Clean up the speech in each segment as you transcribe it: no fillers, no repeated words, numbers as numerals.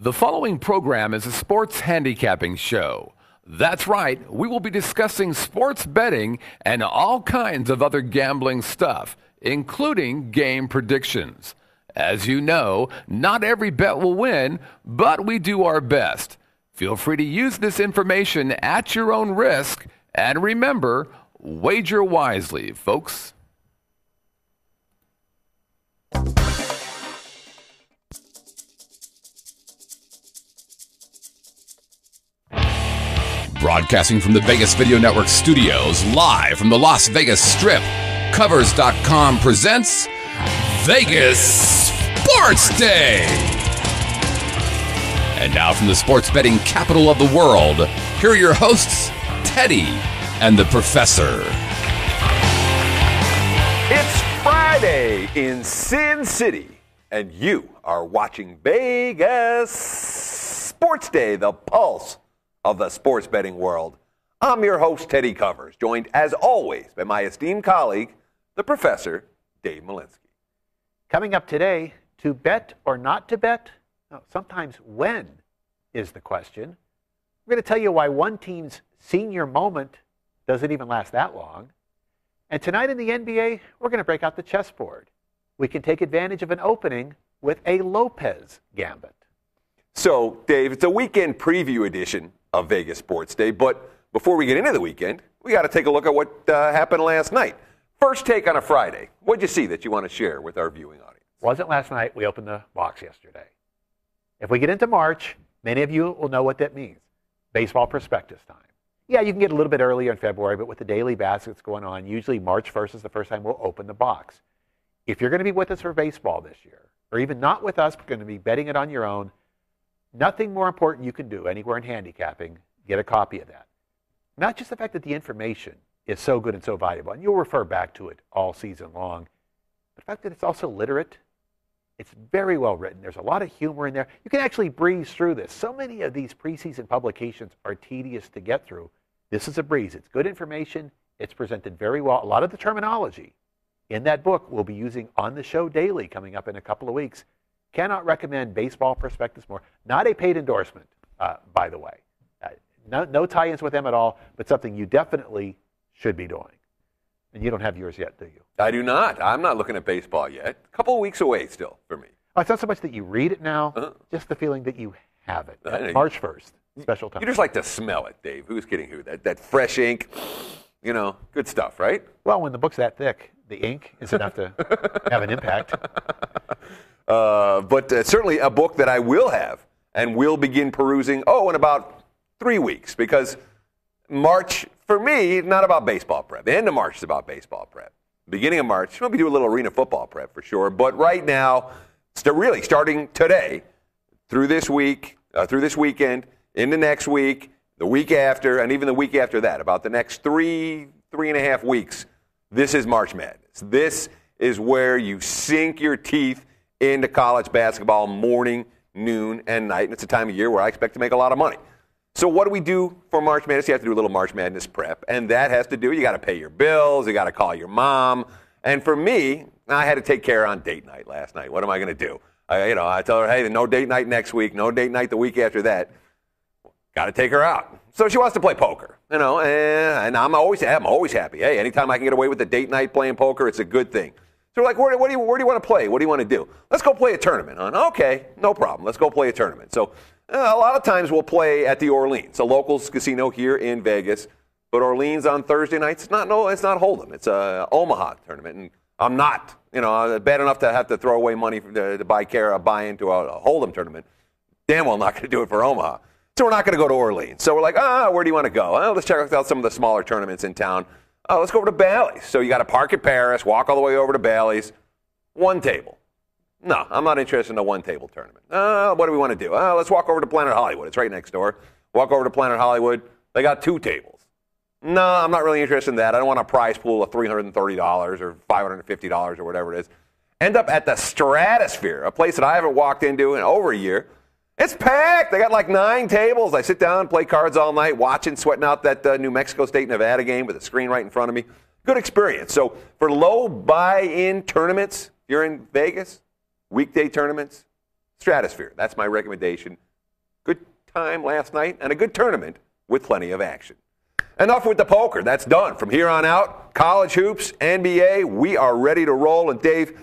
The following program is a sports handicapping show. That's right, we will be discussing sports betting and all kinds of other gambling stuff, including game predictions. As you know, not every bet will win, but we do our best. Feel free to use this information at your own risk, and remember, wager wisely, folks. Broadcasting from the Vegas Video Network studios, live from the Las Vegas Strip, Covers.com presents Vegas SportsDay. And now from the sports betting capital of the world, here are your hosts, Teddy and the Professor. It's Friday in Sin City, and you are watching Vegas SportsDay, the pulse of the sports betting world. I'm your host, Teddy Covers, joined as always by my esteemed colleague, the Professor, Dave Malinsky. Coming up today, to bet or not to bet? No, sometimes when is the question. We're going to tell you why one team's senior moment doesn't even last that long. And tonight in the NBA, we're going to break out the chessboard. We can take advantage of an opening with a Lopez gambit. So, Dave, it's a weekend preview edition of Vegas SportsDay, but before we get into the weekend, we got to take a look at what happened last night. First take on a Friday. What'd you see that you want to share with our viewing audience? Wasn't last night. We opened the box yesterday. If we get into March, many of you will know what that means. Baseball prospectus time. Yeah, you can get a little bit earlier in February, but with the daily baskets going on, usually March 1st is the first time we'll open the box. If you're going to be with us for baseball this year, or even not with us, but going to be betting it on your own, nothing more important you can do anywhere in handicapping, get a copy of that. Not just the fact that the information is so good and so valuable, and you'll refer back to it all season long, but the fact that it's also literate, it's very well written. There's a lot of humor in there. You can actually breeze through this. So many of these preseason publications are tedious to get through. This is a breeze. It's good information. It's presented very well. A lot of the terminology in that book we'll be using on the show daily coming up in a couple of weeks. Cannot recommend Baseball Prospectus more. Not a paid endorsement, by the way. No tie-ins with them at all, but something you definitely should be doing. And you don't have yours yet, do you? I do not. I'm not looking at baseball yet. A couple of weeks away still for me. It's not so much that you read it now, just the feeling that you have it. March 1st, special time. You just like to smell it, Dave. Who's kidding who? That fresh ink, good stuff, right? Well, when the book's that thick, the ink is enough to have an impact. But certainly a book that I will have and will begin perusing, in about 3 weeks, because March, for me, not about baseball prep. The end of March is about baseball prep. Beginning of March, we'll be doing a little arena football prep for sure, but right now, really starting today, through this week, through this weekend, into next week, the week after, and even the week after that, about the next three and a half weeks, this is March Madness. This is where you sink your teeth into college basketball morning, noon, and night. And it's a time of year where I expect to make a lot of money. So what do we do for March Madness? You have to do a little March Madness prep. And that has to do, you got to pay your bills, you got to call your mom. And for me, I had to take care on date night last night. What am I going to do? I tell her, hey, no date night next week, no date night the week after that. Got to take her out. So she wants to play poker, and I'm always happy. Hey, anytime I can get away with a date night playing poker, it's a good thing. So we're like, where do you want to play? What do you want to do? Let's go play a tournament. Okay, no problem. Let's go play a tournament. So a lot of times we'll play at the Orleans, a locals casino here in Vegas. But Orleans on Thursday nights, it's not Hold'em. It's a Omaha tournament. And I'm not, bad enough to have to throw away money to buy into a Hold'em tournament. Damn well not going to do it for Omaha. So we're not going to go to Orleans. So we're like, where do you want to go? Let's check out some of the smaller tournaments in town. Let's go over to Bally's. So you got to park at Paris, walk all the way over to Bally's. One table. No, I'm not interested in a one-table tournament. What do we want to do? Let's walk over to Planet Hollywood. It's right next door. Walk over to Planet Hollywood. They got 2 tables. No, I'm not really interested in that. I don't want a prize pool of $330 or $550 or whatever it is. End up at the Stratosphere, a place that I haven't walked into in over a year. It's packed. They got like 9 tables. I sit down, play cards all night, sweating out that New Mexico State-Nevada game with a screen right in front of me. Good experience. So for low buy-in tournaments, if you're in Vegas, weekday tournaments, Stratosphere. That's my recommendation Good time last night and a good tournament with plenty of action. Enough with the poker. That's done. From here on out, college hoops, NBA, we are ready to roll. And Dave,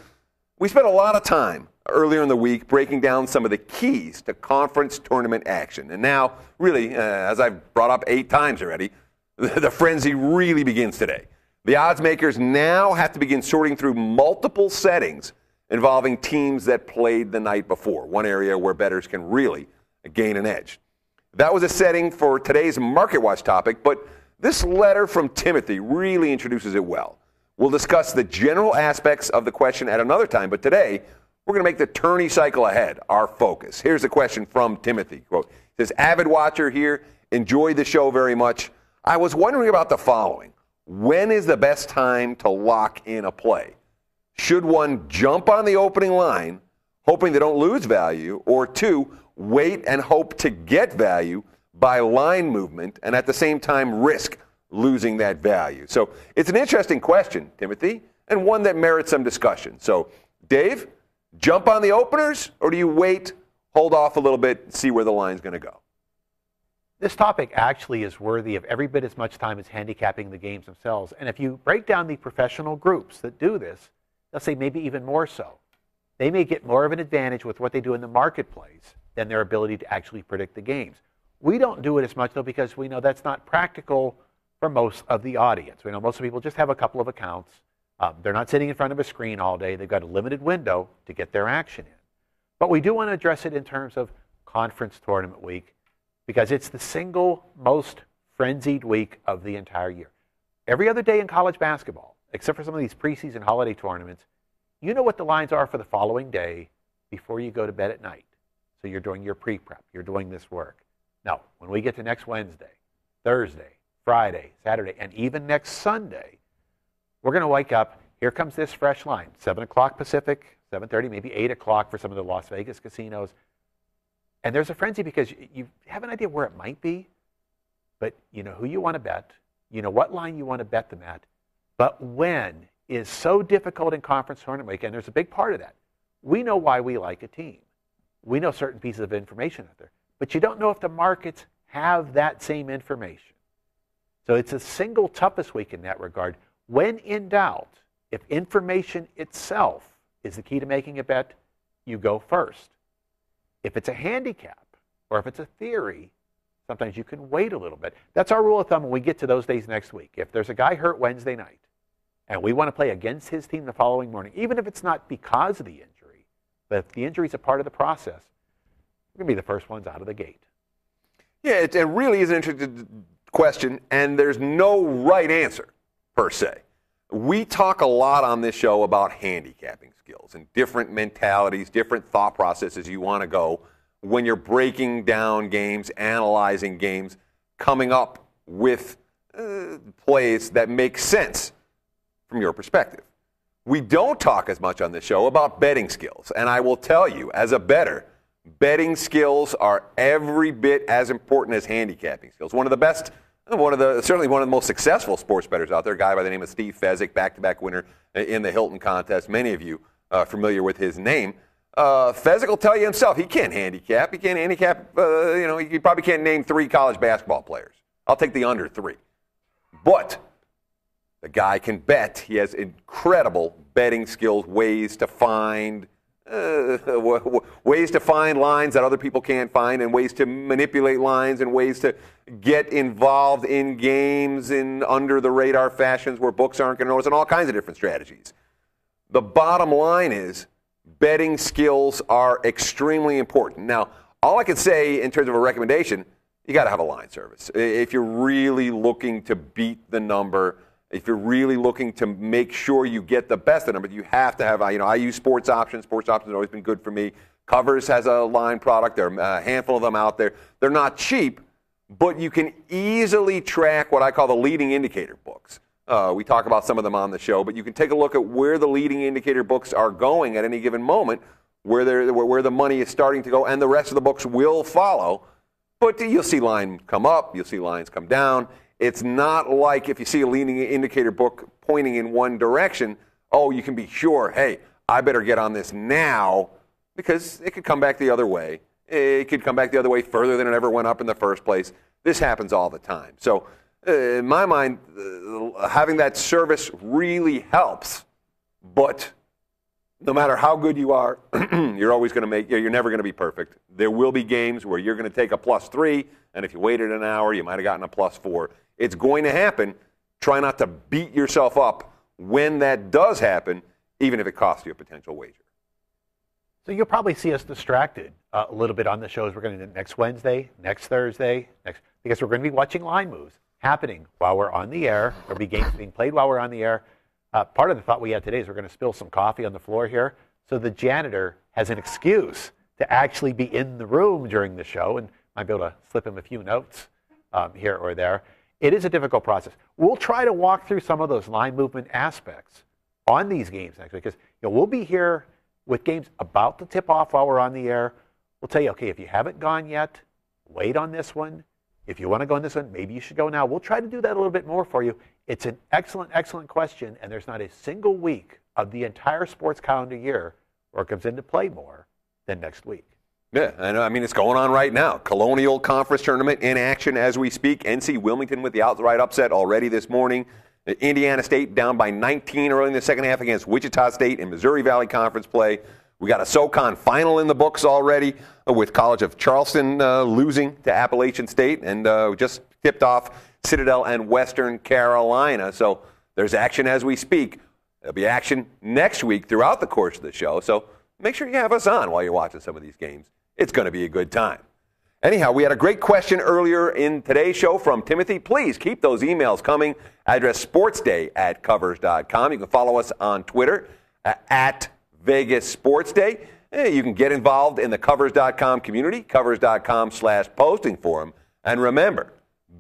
we spent a lot of time earlier in the week breaking down some of the keys to conference tournament action. And now, really, as I've brought up 8 times already, the frenzy really begins today. The odds makers now have to begin sorting through multiple settings involving teams that played the night before, one area where bettors can really gain an edge. That was a setting for today's Market Watch topic, but this letter from Timothy really introduces it well. We'll discuss the general aspects of the question at another time, but today we're going to make the tourney cycle ahead our focus. Here's the question from Timothy. Quote, says, avid watcher here, enjoyed the show very much. I was wondering about the following. When is the best time to lock in a play? Should one jump on the opening line, hoping they don't lose value, or 2, wait and hope to get value by line movement and at the same time risk losing that value? So it's an interesting question, Timothy, and one that merits some discussion. So, Dave, jump on the openers, or do you wait, hold off a little bit, see where the line's going to go? This topic actually is worthy of every bit as much time as handicapping the games themselves. And if you break down the professional groups that do this, they'll say maybe even more so. They may get more of an advantage with what they do in the marketplace than their ability to actually predict the games. We don't do it as much, though, because we know that's not practical for most of the audience. We know most of people just have a couple of accounts. They're not sitting in front of a screen all day. They've got a limited window to get their action in. But we do want to address it in terms of conference tournament week, because it's the single most frenzied week of the entire year. Every other day in college basketball, except for some of these preseason holiday tournaments, you know what the lines are for the following day before you go to bed at night. So you're doing your pre-prep. You're doing this work. Now, when we get to next Wednesday, Thursday, Friday, Saturday, and even next Sunday, we're going to wake up. Here comes this fresh line, 7 o'clock Pacific, 7:30, maybe 8 o'clock for some of the Las Vegas casinos. And there's a frenzy because you have an idea where it might be, but you know who you want to bet. You know what line you want to bet them at. But when is so difficult in conference tournament week, and there's a big part of that. We know why we like a team. We know certain pieces of information out there, but you don't know if the markets have that same information. So it's a single toughest week in that regard. When in doubt, if information itself is the key to making a bet, you go first. If it's a handicap or if it's a theory, sometimes you can wait a little bit. That's our rule of thumb when we get to those days next week. If there's a guy hurt Wednesday night and we want to play against his team the following morning, even if it's not because of the injury, but if the injury is a part of the process, we're going to be the first ones out of the gate. Yeah, it really is an interesting question, and there's no right answer, per se. We talk a lot on this show about handicapping skills and different mentalities, different thought processes you want to go when you're breaking down games, analyzing games, coming up with plays that make sense from your perspective. We don't talk as much on this show about betting skills, and I will tell you, as a bettor, betting skills are every bit as important as handicapping skills. Certainly one of the most successful sports bettors out there, a guy by the name of Steve Fezzik, back-to-back winner in the Hilton contest. Many of you are familiar with his name. Fezzik will tell you himself he can't handicap. He can't handicap. He probably can't name 3 college basketball players. I'll take the under 3. But the guy can bet. He has incredible betting skills, ways to find lines that other people can't find, and ways to manipulate lines, and ways to get involved in games in under-the-radar fashions where books aren't going to notice, and all kinds of different strategies. The bottom line is betting skills are extremely important. Now, all I can say in terms of a recommendation, you got to have a line service. If you're really looking to beat the number, if you're really looking to make sure you get the best of the number, you have to have, I use Sports Options. Sports Options have always been good for me. Covers has a line product. There are a handful of them out there. They're not cheap, but you can easily track what I call the leading indicator books. We talk about some of them on the show, but you can take a look at where the leading indicator books are going at any given moment, where the money is starting to go, and the rest of the books will follow. But you'll see lines come up, you'll see lines come down. It's not like if you see a leading indicator book pointing in one direction, you can be sure, hey, I better get on this now, because it could come back the other way it could come back the other way further than it ever went up in the first place. This happens all the time. So in my mind, having that service really helps. But no matter how good you are, you're never going to be perfect. There will be games where you're going to take a +3, and if you waited an hour, you might have gotten a +4. It's going to happen. Try not to beat yourself up when that does happen, even if it costs you a potential wager. So you'll probably see us distracted a little bit on the shows we're going to do next Wednesday, next Thursday, because we're going to be watching line moves happening while we're on the air. There'll be games being played while we're on the air. Part of the thought we had today is we're going to spill some coffee on the floor here, so the janitor has an excuse to actually be in the room during the show and might be able to slip him a few notes here or there. It is a difficult process. We'll try to walk through some of those line movement aspects on these games next week, because we'll be here with games about to tip off while we're on the air. We'll tell you, okay, if you haven't gone yet, wait on this one. If you want to go on this one, maybe you should go now. We'll try to do that a little bit more for you. It's an excellent, excellent question, and there's not a single week of the entire sports calendar year where it comes into play more than next week. Yeah, I mean, it's going on right now. Colonial Conference Tournament in action as we speak. NC Wilmington with the outright upset already this morning. Indiana State down by 19 early in the second half against Wichita State in Missouri Valley Conference play. We got a SoCon final in the books already with College of Charleston losing to Appalachian State, and just tipped off Citadel and Western Carolina. So there's action as we speak. There'll be action next week throughout the course of the show. So make sure you have us on while you're watching some of these games. It's going to be a good time. Anyhow, we had a great question earlier in today's show from Timothy. Please keep those emails coming. Address sportsday@covers.com. You can follow us on Twitter at Vegas SportsDay. You can get involved in the Covers.com community, covers.com/posting forum. And remember,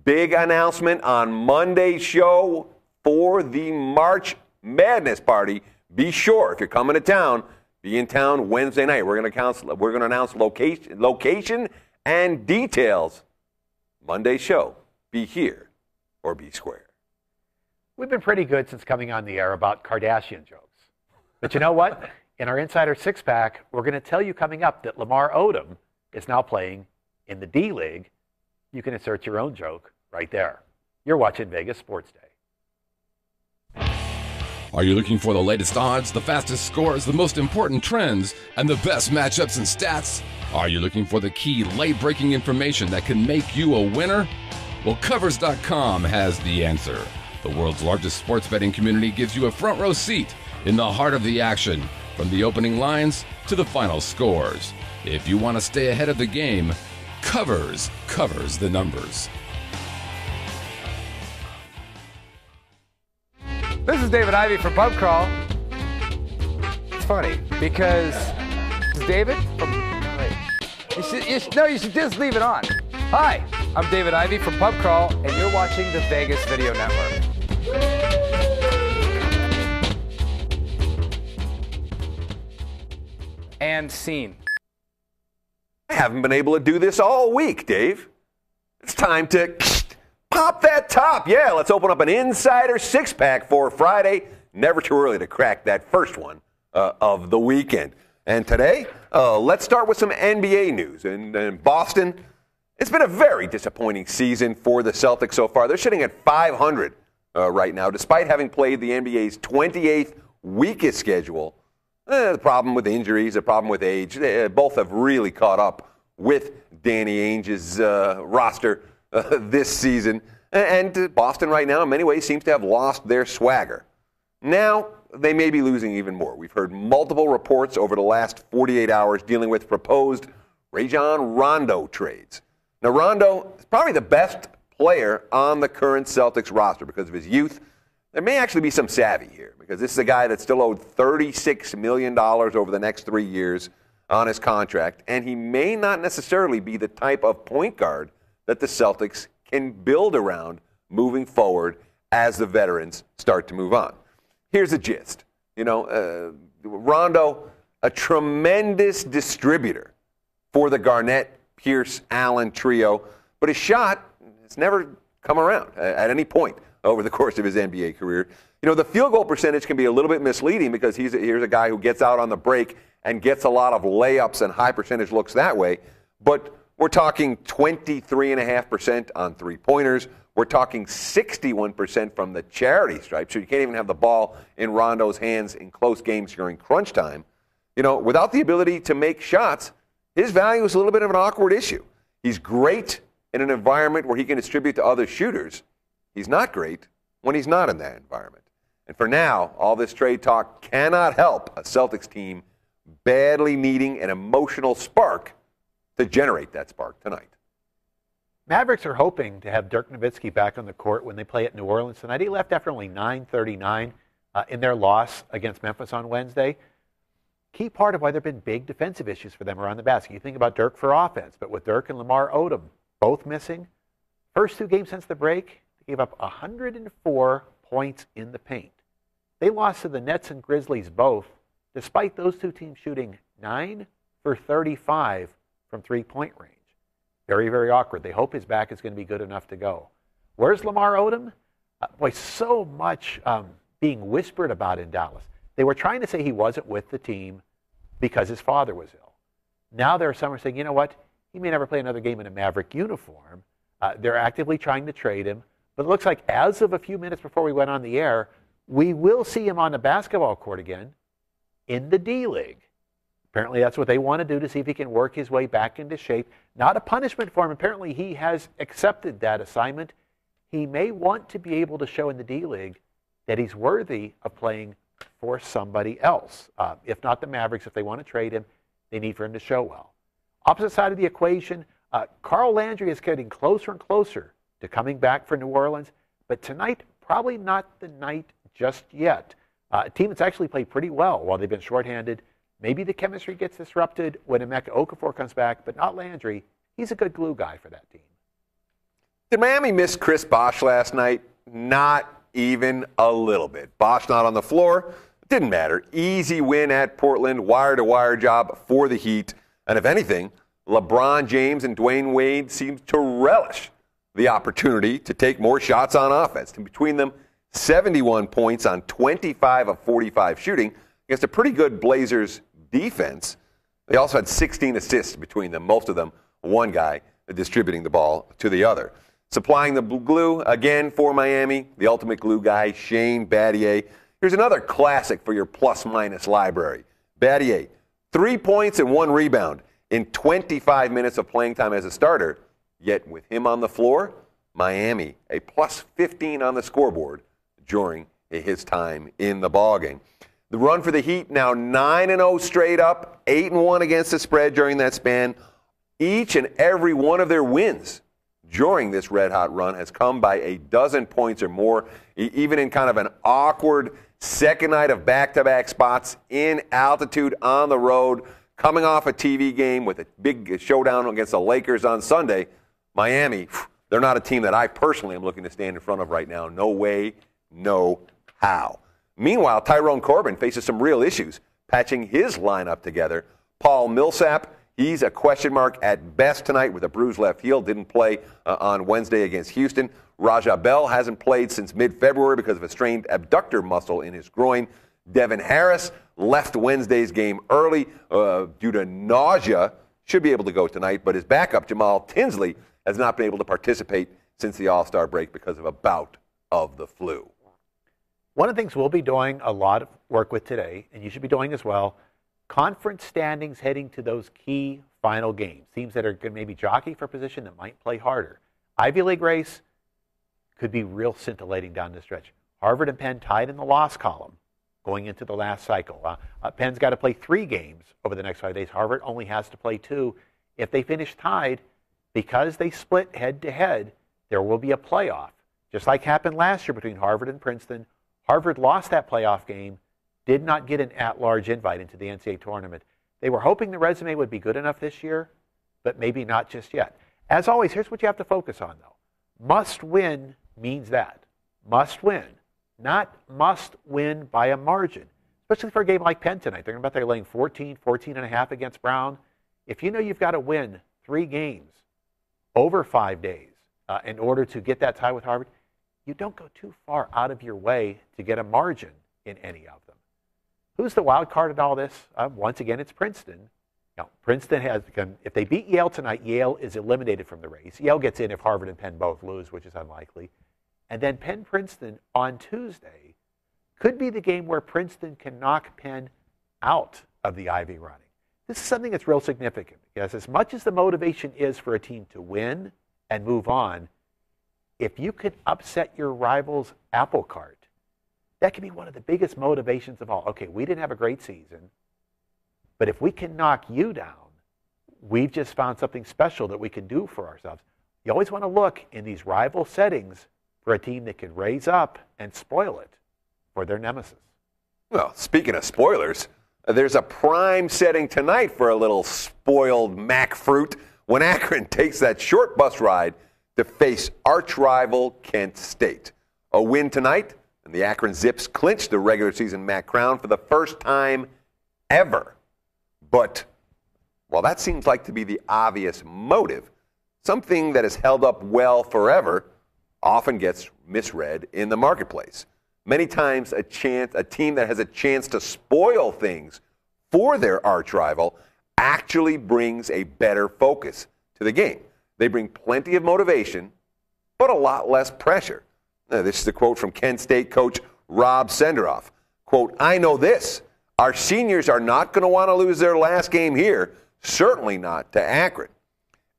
big announcement on Monday's show for the March Madness Party. Be sure, if you're coming to town, be in town Wednesday night. We're going to announce location and details. Monday's show. Be here or be square. We've been pretty good since coming on the air about Kardashian jokes. But you know what? In our Insider Six-Pack, we're going to tell you coming up that Lamar Odom is now playing in the D-League. You can insert your own joke right there. You're watching Vegas Sports Day. Are you looking for the latest odds, the fastest scores, the most important trends, and the best matchups and stats? Are you looking for the key late-breaking information that can make you a winner? Well, Covers.com has the answer. The world's largest sports betting community gives you a front-row seat in the heart of the action, from the opening lines to the final scores. If you want to stay ahead of the game, Covers covers the numbers. This is David Ivey from Pub Crawl. It's funny because this is David from. You should just leave it on. Hi, I'm David Ivey from Pub Crawl, and you're watching the Vegas Video Network. And scene. I haven't been able to do this all week, Dave. It's time to pop that top. Yeah, let's open up an Insider Six-Pack for Friday. Never too early to crack that first one of the weekend. And today, let's start with some NBA news. In Boston, it's been a very disappointing season for the Celtics so far. They're sitting at 500 right now, despite having played the NBA's 28th weakest schedule. The problem with injuries, the problem with age, both have really caught up with Danny Ainge's roster this season. And Boston right now, in many ways, seems to have lost their swagger. Now, they may be losing even more. We've heard multiple reports over the last 48 hours dealing with proposed Rajon Rondo trades. Now, Rondo is probably the best player on the current Celtics roster because of his youth. There may actually be some savvy here because this is a guy that's still owed $36 million over the next 3 years on his contract, and he may not necessarily be the type of point guard that the Celtics can build around moving forward as the veterans start to move on. Here's the gist. Rondo, a tremendous distributor for the Garnett, Pierce, Allen trio, but his shot has never come around at any point over the course of his NBA career. The field goal percentage can be a little bit misleading because here's a guy who gets out on the break and gets a lot of layups and high percentage looks that way. but we're talking 23.5% on three-pointers. We're talking 61% from the charity stripe, so you can't even have the ball in Rondo's hands in close games during crunch time. You know, without the ability to make shots, his value is a little bit of an awkward issue. He's great in an environment where he can distribute to other shooters. He's not great when he's not in that environment. And for now, all this trade talk cannot help a Celtics team badly needing an emotional spark to generate that spark tonight. Mavericks are hoping to have Dirk Nowitzki back on the court when they play at New Orleans tonight. He left after only 9:39 in their loss against Memphis on Wednesday. Key part of why there have been big defensive issues for them around the basket. You think about Dirk for offense, but with Dirk and Lamar Odom both missing, first two games since the break, they gave up 104 points in the paint. They lost to the Nets and Grizzlies both, despite those two teams shooting 9 for 35 from three-point range. Very, very awkward. They hope his back is going to be good enough to go. Where's Lamar Odom? Boy, so much being whispered about in Dallas. They were trying to say he wasn't with the team because his father was ill. Now there are some who are saying, you know what, he may never play another game in a Maverick uniform. They're actively trying to trade him. But it looks like as of a few minutes before we went on the air, we will see him on the basketball court again in the D-League. Apparently that's what they want to do to see if he can work his way back into shape. Not a punishment for him. Apparently he has accepted that assignment. He may want to be able to show in the D-League that he's worthy of playing for somebody else. If not the Mavericks, if they want to trade him, they need for him to show well. Opposite side of the equation, Carl Landry is getting closer and closer to coming back for New Orleans, but tonight, probably not the night just yet. A team that's actually played pretty well while they've been shorthanded. Maybe the chemistry gets disrupted when Emeka Okafor comes back, but not Landry. He's a good glue guy for that team. Did Miami miss Chris Bosh last night? Not even a little bit. Bosh not on the floor. Didn't matter. Easy win at Portland. Wire-to-wire job for the Heat. And if anything, LeBron James and Dwayne Wade seem to relish the opportunity to take more shots on offense. And between them, 71 points on 25 of 45 shooting against a pretty good Blazers defense. They also had 16 assists between them, most of them one guy distributing the ball to the other. Supplying the glue, again, for Miami, the ultimate glue guy, Shane Battier. Here's another classic for your plus-minus library. Battier, 3 points and 1 rebound in 25 minutes of playing time as a starter. Yet with him on the floor, Miami, a plus 15 on the scoreboard during his time in the ballgame. The run for the Heat now 9-0 straight up, 8-1 against the spread during that span. Each and every one of their wins during this red-hot run has come by a dozen points or more, even in kind of an awkward second night of back-to-back spots in altitude on the road, coming off a TV game with a big showdown against the Lakers on Sunday. Miami, they're not a team that I personally am looking to stand in front of right now. No way, no how. Meanwhile, Tyrone Corbin faces some real issues patching his lineup together. Paul Millsap, he's a question mark at best tonight with a bruised left heel. Didn't play on Wednesday against Houston. Raja Bell hasn't played since mid-February because of a strained abductor muscle in his groin. Devin Harris left Wednesday's game early due to nausea. Should be able to go tonight, but his backup, Jamal Tinsley, has not been able to participate since the All-Star break because of a bout of the flu. One of the things we'll be doing a lot of work with today, and you should be doing as well, conference standings heading to those key final games. Teams that are going to maybe jockey for position that might play harder. Ivy League race could be real scintillating down the stretch. Harvard and Penn tied in the loss column going into the last cycle. Penn's got to play 3 games over the next 5 days. Harvard only has to play 2. If they finish tied, because they split head-to-head, there will be a playoff. Just like happened last year between Harvard and Princeton, Harvard lost that playoff game, did not get an at-large invite into the NCAA tournament. They were hoping the resume would be good enough this year, but maybe not just yet. As always, here's what you have to focus on, though. Must win means that. Must win. Not must win by a margin, especially for a game like Penn tonight. They're laying 14.5 against Brown. If you know you've got to win 3 games over 5 days in order to get that tie with Harvard, you don't go too far out of your way to get a margin in any of them. Who's the wild card in all this? Once again, it's Princeton. Now, Princeton has become, if they beat Yale tonight, Yale is eliminated from the race. Yale gets in if Harvard and Penn both lose, which is unlikely. And then Penn-Princeton on Tuesday could be the game where Princeton can knock Penn out of the Ivy running. This is something that's real significant because as much as the motivation is for a team to win and move on, if you could upset your rival's apple cart, that can be one of the biggest motivations of all. Okay, we didn't have a great season, but if we can knock you down, we've just found something special that we can do for ourselves. You always want to look in these rival settings for a team that can raise up and spoil it for their nemesis. Well, speaking of spoilers, there's a prime setting tonight for a little spoiled Mac fruit when Akron takes that short bus ride to face arch-rival Kent State. A win tonight, and the Akron Zips clinch the regular season MAC crown for the first time ever. But while that seems like to be the obvious motive, something that has held up well forever often gets misread in the marketplace. Many times a team that has a chance to spoil things for their arch-rival actually brings a better focus to the game. They bring plenty of motivation, but a lot less pressure. Now, this is a quote from Kent State coach Rob Senderoff. Quote, "I know this. Our seniors are not going to want to lose their last game here, certainly not to Akron."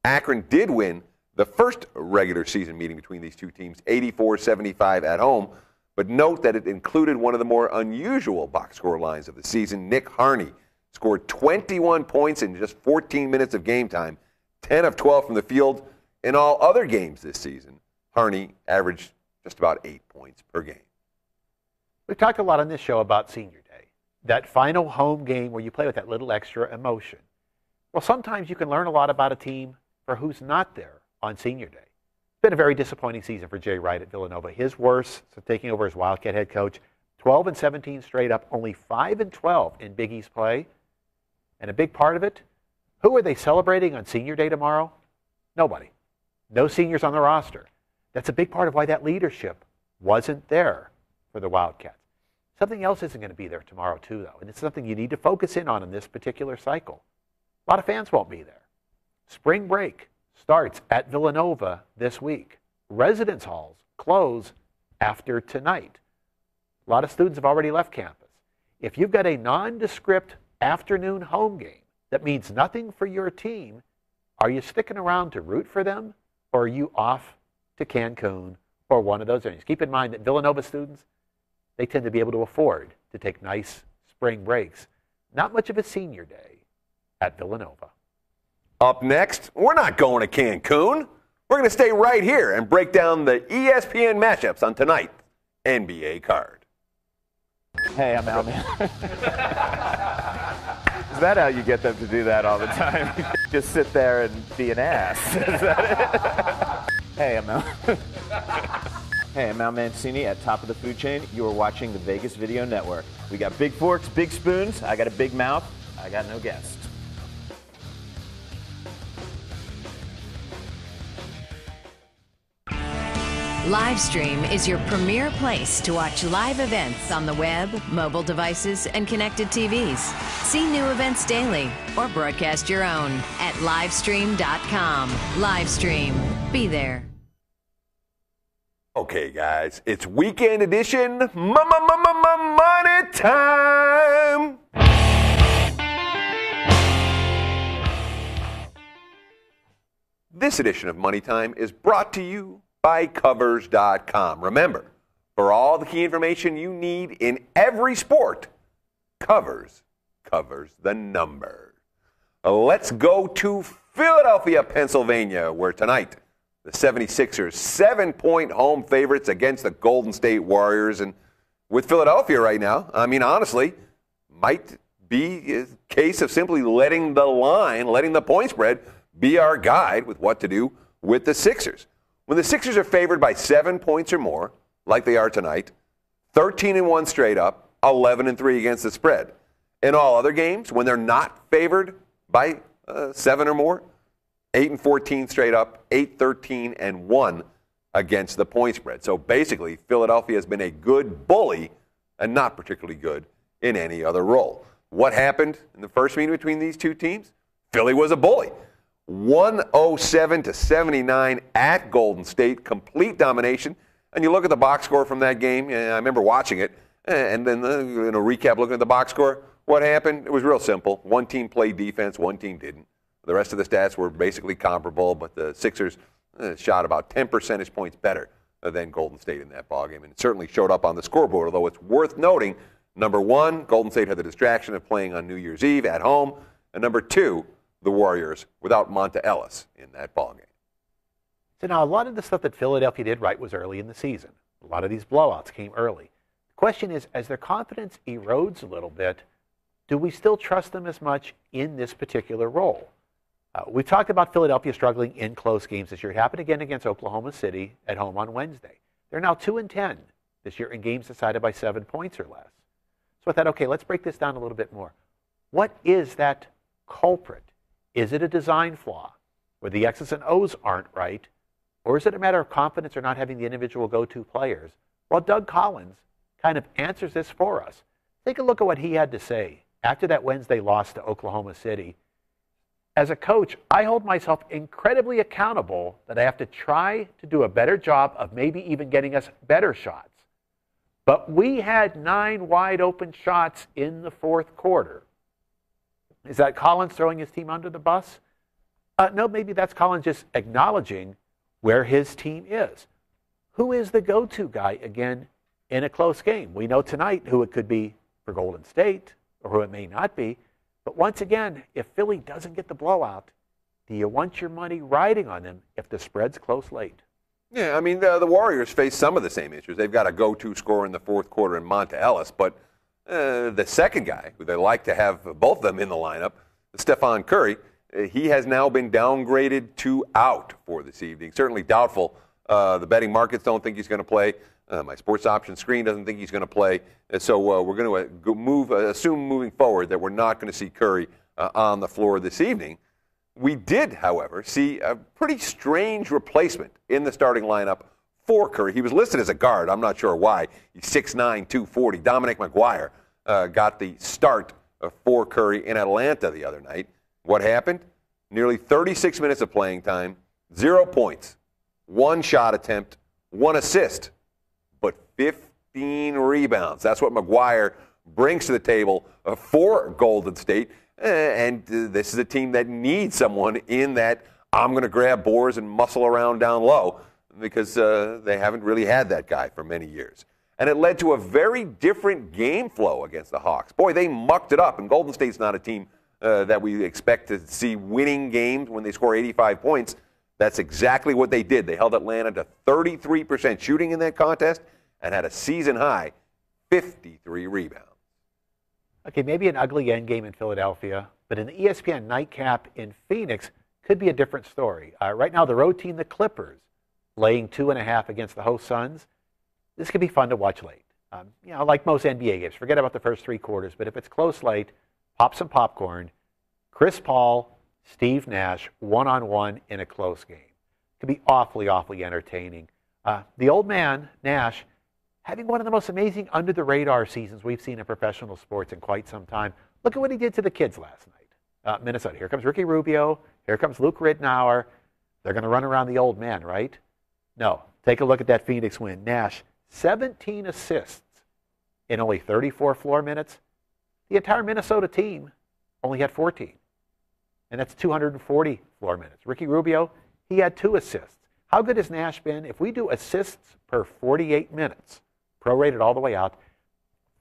Akron did win the first regular season meeting between these two teams, 84-75 at home, but note that it included one of the more unusual box score lines of the season. Nick Harney scored 21 points in just 14 minutes of game time, 10 of 12 from the field. In all other games this season, Harney averaged just about 8 points per game. We've talked a lot on this show about Senior Day, that final home game where you play with that little extra emotion. Well, sometimes you can learn a lot about a team for who's not there on Senior Day. It's been a very disappointing season for Jay Wright at Villanova. His worst since taking over as Wildcat head coach, 12-17 straight up, only 5-12 in Big East play. And a big part of it, who are they celebrating on Senior Day tomorrow? Nobody. No seniors on the roster. That's a big part of why that leadership wasn't there for the Wildcats. Something else isn't going to be there tomorrow, too, though, and it's something you need to focus in on in this particular cycle. A lot of fans won't be there. Spring break starts at Villanova this week. Residence halls close after tonight. A lot of students have already left campus. If you've got a nondescript afternoon home game that means nothing for your team, are you sticking around to root for them, or are you off to Cancun or one of those areas? Keep in mind that Villanova students, they tend to be able to afford to take nice spring breaks. Not much of a Senior Day at Villanova. Up next, we're not going to Cancun. We're going to stay right here and break down the ESPN matchups on tonight's NBA card. Hey, I'm Al, man. Is that how you get them to do that all the time? Just sit there and be an ass. Is that it? Hey, I'm Al. Hey, I'm Al Mancini at Top of the Food Chain. You are watching the Vegas Video Network. We got big forks, big spoons. I got a big mouth. I got no guests. Livestream is your premier place to watch live events on the web, mobile devices, and connected TVs. See new events daily or broadcast your own at livestream.com. Livestream. Be there. Okay, guys, it's weekend edition money time. This edition of Money Time is brought to you by Covers.com. Remember, for all the key information you need in every sport, Covers covers the number. Let's go to Philadelphia, Pennsylvania, where tonight the 76ers 7-point home favorites against the Golden State Warriors. And with Philadelphia right now, I mean, honestly, might be a case of simply letting the point spread be our guide with what to do with the Sixers. When the Sixers are favored by 7 points or more, like they are tonight, 13-1 straight up, 11-3 against the spread. In all other games, when they're not favored by 7 or more, 8-14 straight up, 8-13-1 against the point spread. So basically, Philadelphia has been a good bully and not particularly good in any other role. What happened in the first meeting between these two teams? Philly was a bully. 107-79 at Golden State, complete domination. And you look at the box score from that game, and I remember watching it, and then in a recap looking at the box score, what happened? It was real simple. One team played defense, one team didn't. The rest of the stats were basically comparable, but the Sixers shot about 10 percentage points better than Golden State in that ballgame, and it certainly showed up on the scoreboard, although it's worth noting, number one, Golden State had the distraction of playing on New Year's Eve at home, and number two, the Warriors without Monta Ellis in that ballgame. So now a lot of the stuff that Philadelphia did right was early in the season. A lot of these blowouts came early. The question is, as their confidence erodes a little bit, do we still trust them as much in this particular role? We've talked about Philadelphia struggling in close games this year. It happened again against Oklahoma City at home on Wednesday. They're now 2-10 this year in games decided by 7 points or less. So I thought, okay, let's break this down a little bit more. What is that culprit? Is it a design flaw where the X's and O's aren't right? Or is it a matter of confidence or not having the individual go-to players? Well, Doug Collins kind of answers this for us. Take a look at what he had to say after that Wednesday loss to Oklahoma City. As a coach, I hold myself incredibly accountable that I have to try to do a better job of maybe even getting us better shots. But we had 9 wide open shots in the fourth quarter. Is that Collins throwing his team under the bus? No, maybe that's Collins just acknowledging where his team is. Who is the go-to guy, again, in a close game? We know tonight who it could be for Golden State or who it may not be. But once again, if Philly doesn't get the blowout, do you want your money riding on them if the spread's close late? Yeah, I mean, the Warriors face some of the same issues. They've got a go-to scorer in the fourth quarter in Monta Ellis, but the second guy, who they like to have both of them in the lineup, Stephen Curry, he has now been downgraded to out for this evening. Certainly doubtful. The betting markets don't think he's going to play. My sports option screen doesn't think he's going to play. So we're going to assume moving forward that we're not going to see Curry on the floor this evening. We did, however, see a pretty strange replacement in the starting lineup for Curry. He was listed as a guard. I'm not sure why. He's 6'9", 240. Dominic McGuire got the start for Curry in Atlanta the other night. What happened? Nearly 36 minutes of playing time, 0 points, 1 shot attempt, 1 assist, but 15 rebounds. That's what McGuire brings to the table for Golden State. And this is a team that needs someone in that I'm going to grab boards and muscle around down low, because they haven't really had that guy for many years. And it led to a very different game flow against the Hawks. Boy, they mucked it up, and Golden State's not a team that we expect to see winning games when they score 85 points. That's exactly what they did. They held Atlanta to 33% shooting in that contest and had a season-high 53 rebounds. Okay, maybe an ugly end game in Philadelphia, but in the ESPN nightcap in Phoenix could be a different story. Right now, the road team, the Clippers, laying 2.5 against the host Suns. This could be fun to watch late. Like most NBA games, forget about the first 3 quarters, but if it's close late, pop some popcorn. Chris Paul, Steve Nash, one-on-one in a close game. Could be awfully, awfully entertaining. The old man, Nash, having one of the most amazing under-the-radar seasons we've seen in professional sports in quite some time. Look at what he did to the kids last night. Minnesota. Here comes Ricky Rubio. Here comes Luke Ridnour. They're going to run around the old man, right? No. Take a look at that Phoenix win. Nash, 17 assists in only 34 floor minutes. The entire Minnesota team only had 14. And that's 240 floor minutes. Ricky Rubio, he had 2 assists. How good has Nash been? If we do assists per 48 minutes, prorated all the way out,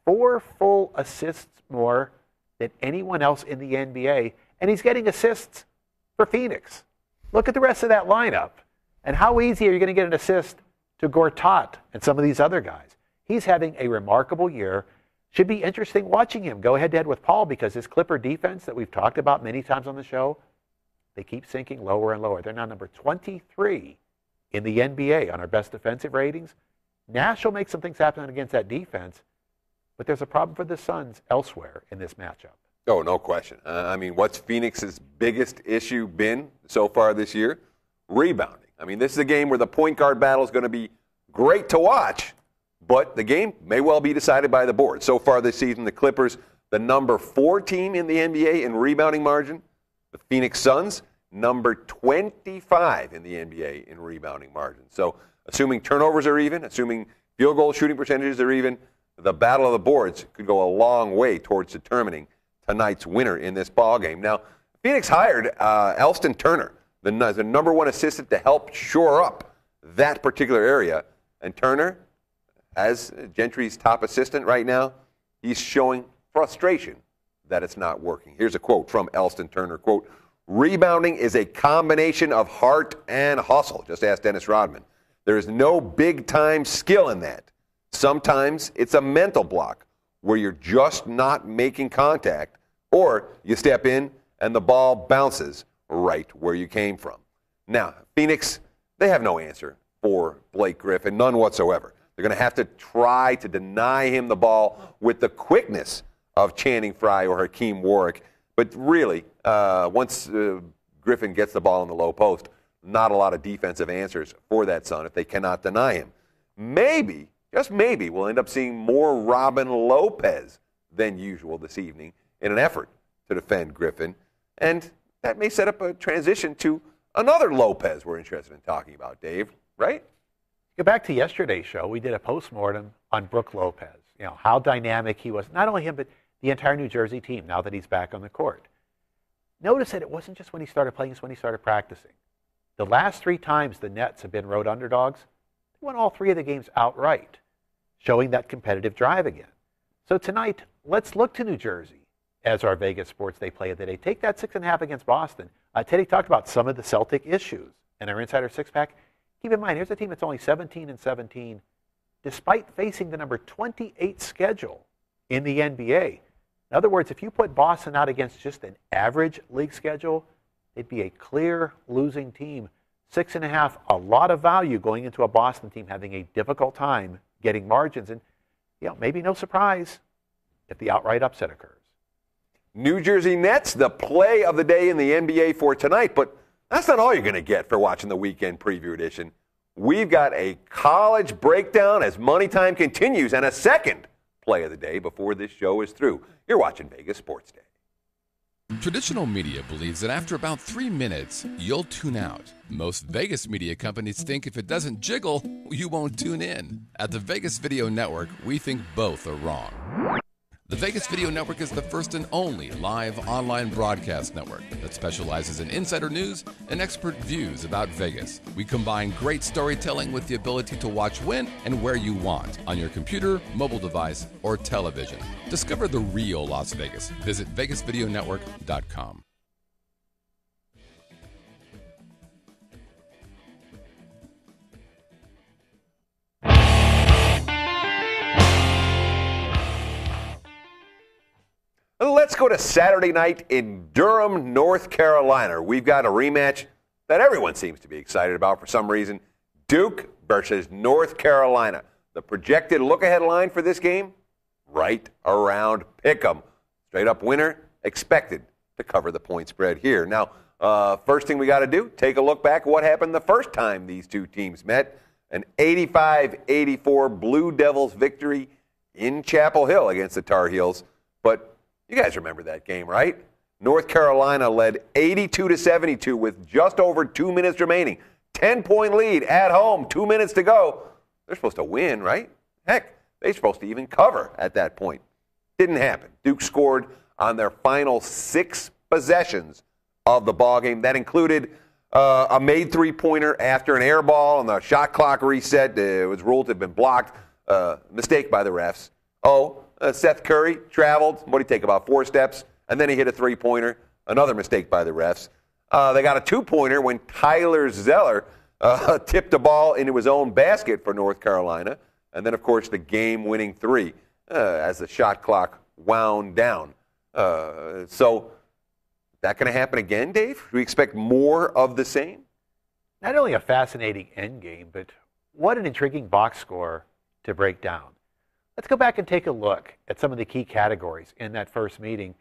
4 full assists more than anyone else in the NBA. And he's getting assists for Phoenix. Look at the rest of that lineup. And how easy are you going to get an assist to Gortat and some of these other guys? He's having a remarkable year. Should be interesting watching him go head-to-head with Paul, because his Clipper defense that we've talked about many times on the show, they keep sinking lower and lower. They're now number 23 in the NBA on our best defensive ratings. Nash will make some things happen against that defense, but there's a problem for the Suns elsewhere in this matchup. Oh, no question. What's Phoenix's biggest issue been so far this year? Rebounding. This is a game where the point guard battle is going to be great to watch, but the game may well be decided by the board. So far this season, the Clippers, the number 4 team in the NBA in rebounding margin, The Phoenix Suns, number 25 in the NBA in rebounding margin. So assuming turnovers are even, assuming field goal shooting percentages are even, the battle of the boards could go a long way towards determining tonight's winner in this ball game. Now, Phoenix hired Elston Turner, the number one assistant, to help shore up that particular area. And Turner, as Gentry's top assistant right now, he's showing frustration that it's not working. Here's a quote from Elston Turner, quote, "Rebounding is a combination of heart and hustle." Just ask Dennis Rodman. There is no big-time skill in that. Sometimes it's a mental block where you're just not making contact, or you step in and the ball bounces right where you came from. Now, Phoenix, they have no answer for Blake Griffin, none whatsoever. They're going to have to try to deny him the ball with the quickness of Channing Frye or Hakeem Warwick. But really, once Griffin gets the ball in the low post, not a lot of defensive answers for that Sun if they cannot deny him. Maybe, just maybe, we'll end up seeing more Robin Lopez than usual this evening in an effort to defend Griffin. And that may set up a transition to another Lopez we're interested in talking about, Dave, right? Go back to yesterday's show. We did a postmortem on Brook Lopez. You know, how dynamic he was. Not only him, but the entire New Jersey team now that he's back on the court. Notice that it wasn't just when he started playing, it's when he started practicing. The last 3 times the Nets have been road underdogs, they won all 3 of the games outright, showing that competitive drive again. So tonight, let's look to New Jersey as our Vegas Sports Day play of the day. Take that 6.5 against Boston. Teddy talked about some of the Celtic issues in our Insider Six-Pack. Keep in mind, here's a team that's only 17-17, despite facing the number 28 schedule in the NBA. In other words, if you put Boston out against just an average league schedule, it'd be a clear losing team. 6.5, a lot of value going into a Boston team having a difficult time getting margins. And, you know, maybe no surprise if the outright upset occurs. New Jersey Nets, the play of the day in the NBA for tonight. But that's not all you're going to get for watching the weekend preview edition. We've got a college breakdown as Money Time continues and a second play of the day before this show is through. You're watching Vegas Sports Day. Traditional media believes that after about 3 minutes, you'll tune out. Most Vegas media companies think if it doesn't jiggle, you won't tune in. At the Vegas Video Network, we think both are wrong. The Vegas Video Network is the first and only live online broadcast network that specializes in insider news and expert views about Vegas. We combine great storytelling with the ability to watch when and where you want on your computer, mobile device, or television. Discover the real Las Vegas. Visit VegasVideoNetwork.com. Let's go to Saturday night in Durham, North Carolina. We've got a rematch that everyone seems to be excited about for some reason. Duke versus North Carolina. The projected look-ahead line for this game, right around pick'em. Straight-up winner expected to cover the point spread here. Now, first thing we got to do, take a look back at what happened the first time these two teams met. An 85-84 Blue Devils victory in Chapel Hill against the Tar Heels. But you guys remember that game, right? North Carolina led 82-72 with just over 2 minutes remaining. 10-point lead at home, 2 minutes to go. They're supposed to win, right? Heck, they're supposed to even cover at that point. Didn't happen. Duke scored on their final 6 possessions of the ballgame. That included a made three-pointer after an air ball, and the shot clock reset. It was ruled to have been blocked. Mistake by the refs. Seth Curry traveled, what did he take, about 4 steps, and then he hit a three-pointer. Another mistake by the refs. They got a 2-pointer when Tyler Zeller tipped the ball into his own basket for North Carolina. And then, of course, the game-winning 3 as the shot clock wound down. So, that going to happen again, Dave? Do we expect more of the same? Not only a fascinating end game, but what an intriguing box score to break down. Let's go back and take a look at some of the key categories in that first meeting.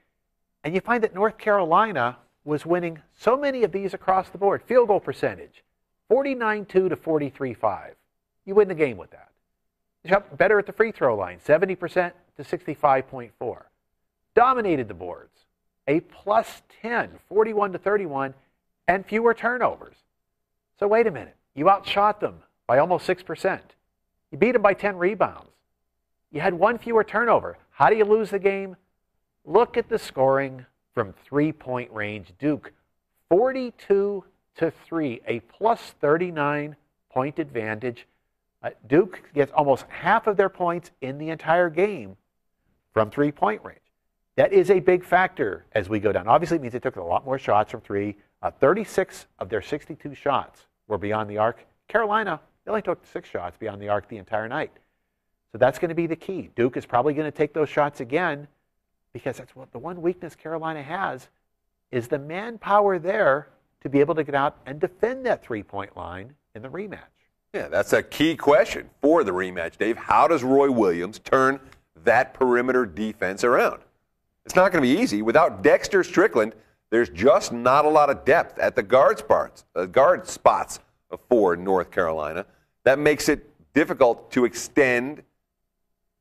And you find that North Carolina was winning so many of these across the board. Field goal percentage, 49-2 to 43-5. You win the game with that. You shot better at the free throw line, 70% to 65.4. Dominated the boards, a plus 10, 41-31, and fewer turnovers. So wait a minute. You outshot them by almost 6%. You beat them by 10 rebounds. You had one fewer turnover. How do you lose the game? Look at the scoring from three-point range. Duke, 42-3, a plus 39-point advantage. Duke gets almost half of their points in the entire game from three-point range. That is a big factor as we go down. Obviously, it means they took a lot more shots from three. 36 of their 62 shots were beyond the arc. Carolina, they only took 6 shots beyond the arc the entire night. So that's going to be the key. Duke is probably going to take those shots again because that's what the one weakness Carolina has is the manpower there to be able to get out and defend that three-point line in the rematch. Yeah, that's a key question for the rematch, Dave. How does Roy Williams turn that perimeter defense around? It's not going to be easy. Without Dexter Strickland, there's just not a lot of depth at the guard spots for North Carolina. That makes it difficult to extend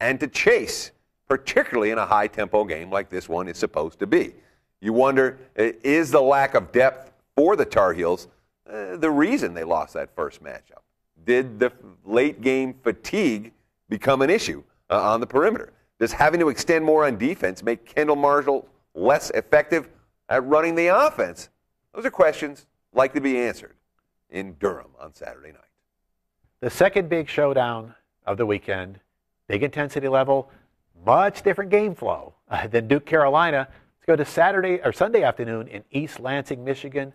and to chase, particularly in a high-tempo game like this one is supposed to be. You wonder, is the lack of depth for the Tar Heels the reason they lost that first matchup? Did the late-game fatigue become an issue on the perimeter? Does having to extend more on defense make Kendall Marshall less effective at running the offense? Those are questions likely to be answered in Durham on Saturday night. The second big showdown of the weekend, big intensity level, much different game flow than Duke Carolina. Let's go to Sunday afternoon in East Lansing, Michigan.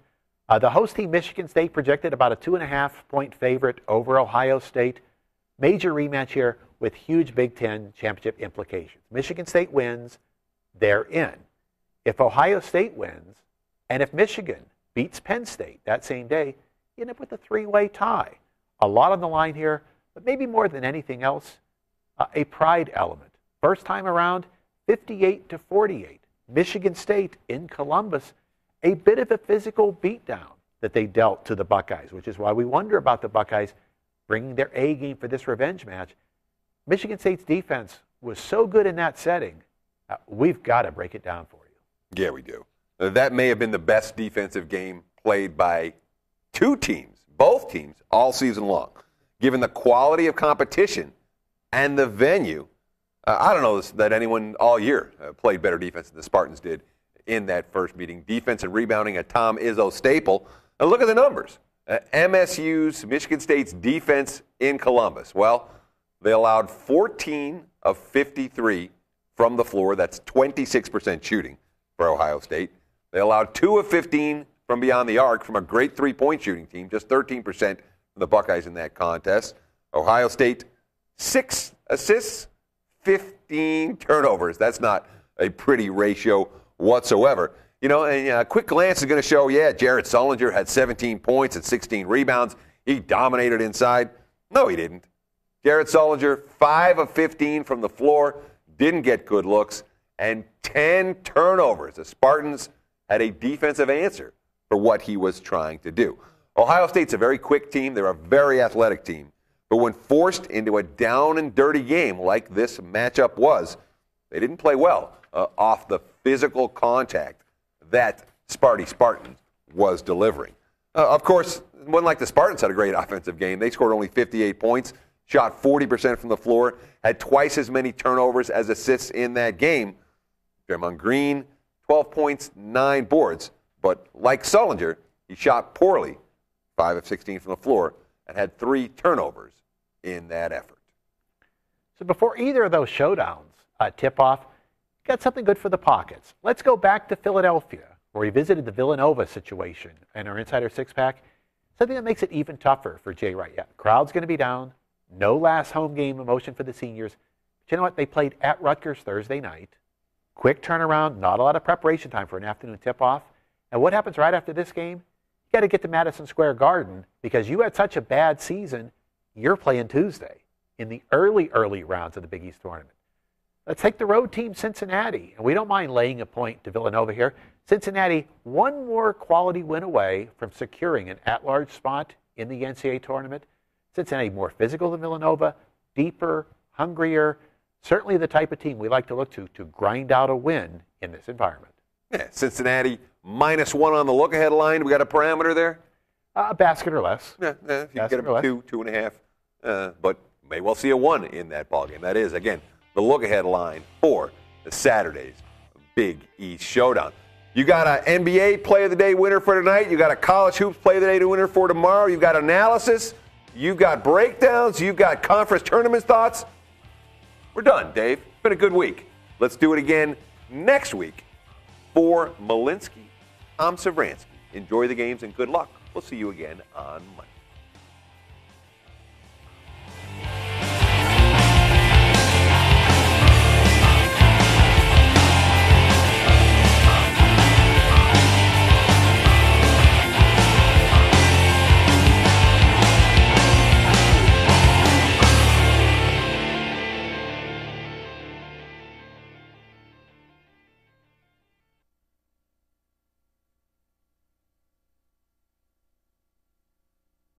The host team, Michigan State, projected about a 2.5-point favorite over Ohio State. Major rematch here with huge Big Ten championship implications. Michigan State wins, they're in. If Ohio State wins, and if Michigan beats Penn State that same day, you end up with a 3-way tie. A lot on the line here, but maybe more than anything else, a pride element. First time around, 58-48. Michigan State in Columbus, a bit of a physical beatdown that they dealt to the Buckeyes, which is why we wonder about the Buckeyes bringing their A game for this revenge match. Michigan State's defense was so good in that setting, we've got to break it down for you. Yeah, we do. That may have been the best defensive game played by two teams, both teams, all season long. Given the quality of competition and the venue, I don't know that anyone all year played better defense than the Spartans did in that first meeting. Defense and rebounding a Tom Izzo staple. And look at the numbers. MSU's, Michigan State's defense in Columbus. Well, they allowed 14 of 53 from the floor. That's 26% shooting for Ohio State. They allowed 2 of 15 from beyond the arc from a great three-point shooting team, just 13% from the Buckeyes in that contest. Ohio State, 6 assists, 15 turnovers. That's not a pretty ratio whatsoever. You know, and a quick glance is going to show, Jared Sullinger had 17 points and 16 rebounds. He dominated inside. No, he didn't. Jared Sullinger, 5 of 15 from the floor, didn't get good looks, and 10 turnovers. The Spartans had a defensive answer for what he was trying to do. Ohio State's a very quick team. They're a very athletic team. But when forced into a down and dirty game like this matchup was, they didn't play well off the physical contact that Spartan was delivering. Of course, it wasn't like the Spartans had a great offensive game. They scored only 58 points, shot 40% from the floor, had twice as many turnovers as assists in that game. Draymond Green, 12 points, 9 boards. But like Sullinger, he shot poorly, 5 of 16 from the floor, and had 3 turnovers in that effort. So before either of those showdowns tip off, got something good for the pockets. Let's go back to Philadelphia, where we visited the Villanova situation in our Insider Six-Pack. Something that makes it even tougher for Jay Wright. Yeah, crowd's going to be down. No last home game emotion for the seniors. But you know what? They played at Rutgers Thursday night. Quick turnaround, not a lot of preparation time for an afternoon tip-off. And what happens right after this game? You got to get to Madison Square Garden because you had such a bad season, you're playing Tuesday in the early rounds of the Big East tournament. Let's take the road team, Cincinnati. And we don't mind laying a point to Villanova here. Cincinnati, one more quality win away from securing an at-large spot in the NCAA tournament. Cincinnati more physical than Villanova, deeper, hungrier, certainly the type of team we like to look to grind out a win in this environment. Yeah, Cincinnati -1 on the look-ahead line. We got a parameter there? A basket or less. Yeah, if you Basket get or them less. 2.5, but may well see a 1 in that ballgame. That is, again, the look-ahead line for the Saturday's Big East Showdown. You got an NBA Play of the Day winner for tonight. You got a College Hoops Play of the Day winner for tomorrow. You've got analysis. You've got breakdowns. You've got conference tournament thoughts. We're done, Dave. It's been a good week. Let's do it again next week. For Malinsky, I'm Savransky. Enjoy the games and good luck. We'll see you again on Monday.